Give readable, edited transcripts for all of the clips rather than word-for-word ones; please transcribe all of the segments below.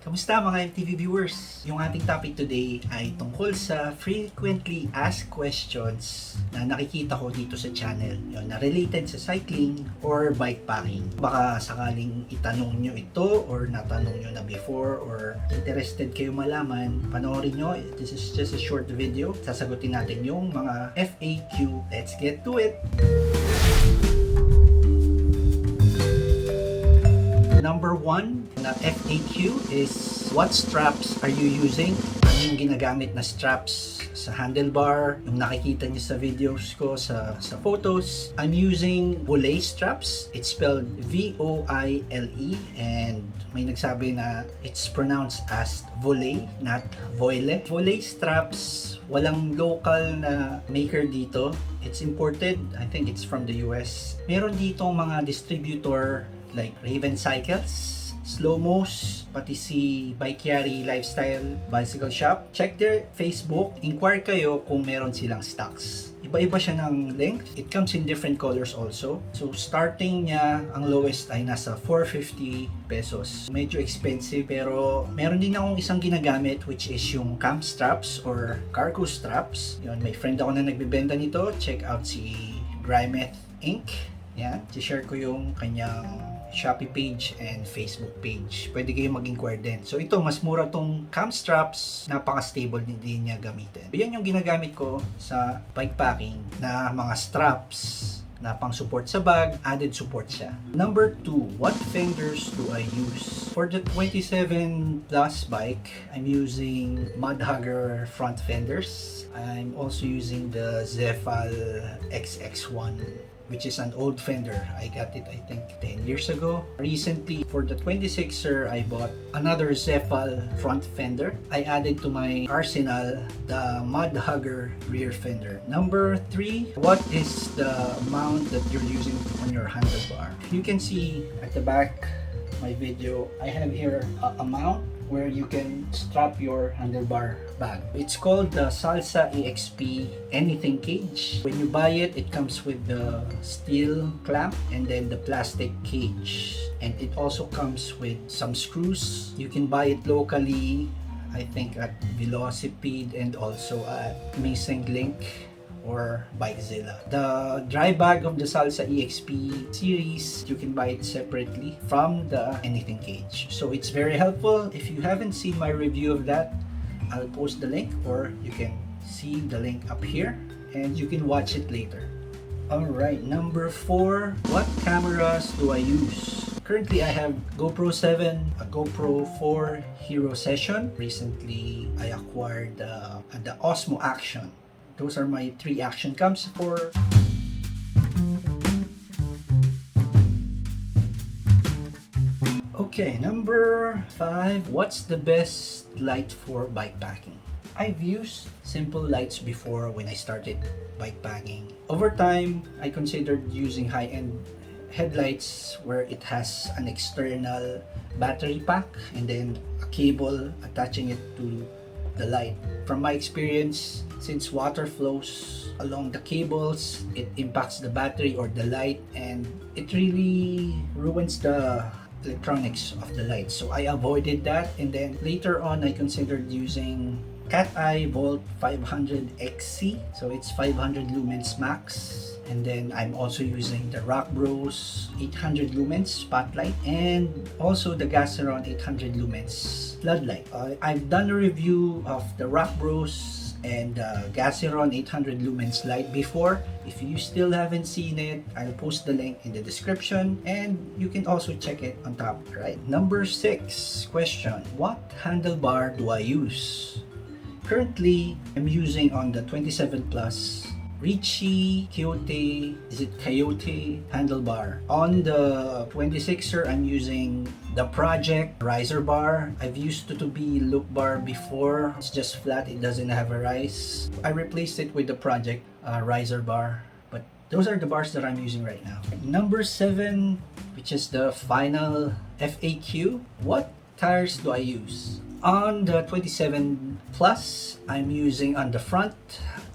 Kamusta mga MTV viewers? Yung ating topic today ay tungkol sa frequently asked questions na nakikita ko dito sa channel, yun, na related sa cycling or bikepacking. Baka sakaling itanong nyo ito or natanong nyo na before or interested kayo malaman, panoorin nyo. This is just a short video. Sasagutin natin yung mga FAQ. Let's get to it! Number 1 na FAQ is, what straps are you using? Ano yung ginagamit na straps sa handlebar? Yung nakikita niyo sa videos ko, sa photos. I'm using Voile straps. It's spelled V-O-I-L-E and may nagsabi na it's pronounced as Voile, not Voile. Voile straps, walang local na maker dito. It's imported. I think it's from the US. Meron dito mga distributor like Raven Cycles, Slow-Mos, pati si Bikeyari Lifestyle Bicycle Shop. Check their Facebook, inquire kayo kung meron silang stocks. Iba-iba siya ng length. It comes in different colors also. So starting niya, ang lowest ay nasa 450 pesos. Medyo expensive pero meron din akong isang ginagamit which is yung camp straps or cargo straps. Yun, may friend ako na nagbebenta nito. Check out si Grimethinc. Yan, i-share ko yung kanyang Shopee page and Facebook page. Pwede kayo mag-inquire din. So ito, mas mura tong cam straps. Napaka-stable din niya gamitin. Yan yung ginagamit ko sa bikepacking na mga straps na pang support sa bag, added support siya. Number 2, what fenders do I use? For the 27 plus bike, I'm using Mudhugger front fenders. I'm also using the Zefal XX1, which is an old fender. I got it I think 10 years ago. Recently, for the 26er, I bought another Zefal front fender. I added to my arsenal the Mudhugger rear fender. Number 3, what is the mount that you're using on your handlebar? You can see at the back my video, I have here a mount where you can strap your handlebar bag. It's called the Salsa EXP anything cage. When you buy it, it comes with the steel clamp and then the plastic cage. And it also comes with some screws. You can buy it locally, I think at Velocipede and also at Missing Link or Bikezilla. The dry bag of the Salsa EXP series, you can buy it separately from the anything cage. So it's very helpful. If you haven't seen my review of that, I'll post the link or you can see the link up here and you can watch it later. Alright, number 4, what cameras do I use? Currently, I have GoPro 7, a GoPro 4 Hero Session. Recently, I acquired the Osmo Action. Those are my 3 action cams for Okay, number 5, what's the best light for bikepacking? I've used simple lights before when I started bikepacking. Over time, I considered using high-end headlights where it has an external battery pack and then a cable attaching it to the light. From my experience, since water flows along the cables, it impacts the battery or the light and it really ruins the electronics of the light. So I avoided that, and then later on I considered using Cat Eye Volt 500 XC. So it's 500 lumens max. And then I'm also using the RockBros 800 lumens spotlight and also the Gaciron 800 lumens floodlight. I've done a review of the RockBros and the Gaciron 800 lumens light before. If you still haven't seen it, I'll post the link in the description and you can also check it on top, right? Number 6 question, what handlebar do I use? Currently, I'm using on the 27 plus Richie Coyote handlebar. On the 26er, I'm using the Project riser bar. I've used to be loop bar before. It's just flat, it doesn't have a rise. I replaced it with the Project riser bar. But those are the bars that I'm using right now. Number 7, which is the final FAQ. What tires do I use? On the 27 plus, I'm using on the front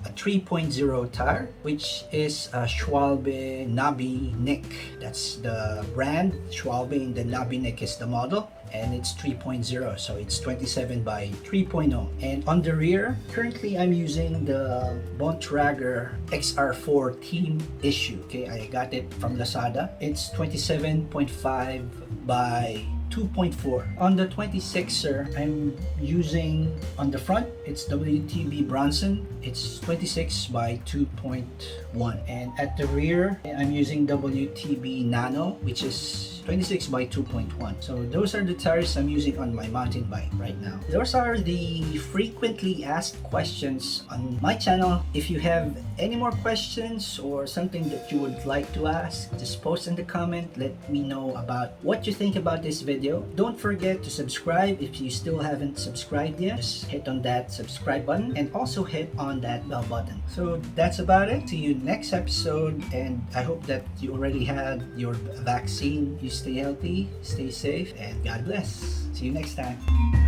a 3.0 tire, which is a Schwalbe Knobby Neck. That's the brand, Schwalbe, and the Knobby Neck is the model. and it's 3.0, so it's 27 by 3.0. And on the rear, currently I'm using the Bontrager XR4 Team Issue. Okay, I got it from Lazada. It's 27.5 by 2.4. On the 26er, I'm using, on the front, it's WTB Bronson. It's 26 by 2.1. And at the rear, I'm using WTB Nano, which is 26 by 2.1. So those are the tires I'm using on my mountain bike right now. Those are the frequently asked questions on my channel. If you have any more questions or something that you would like to ask, just post in the comment. Let me know about what you think about this video. Don't forget to subscribe if you still haven't subscribed yet. Just hit on that subscribe button and also hit on that bell button. So that's about it. See you next episode, and I hope that you already had your vaccine. You stay healthy, stay safe, and God bless. See you next time.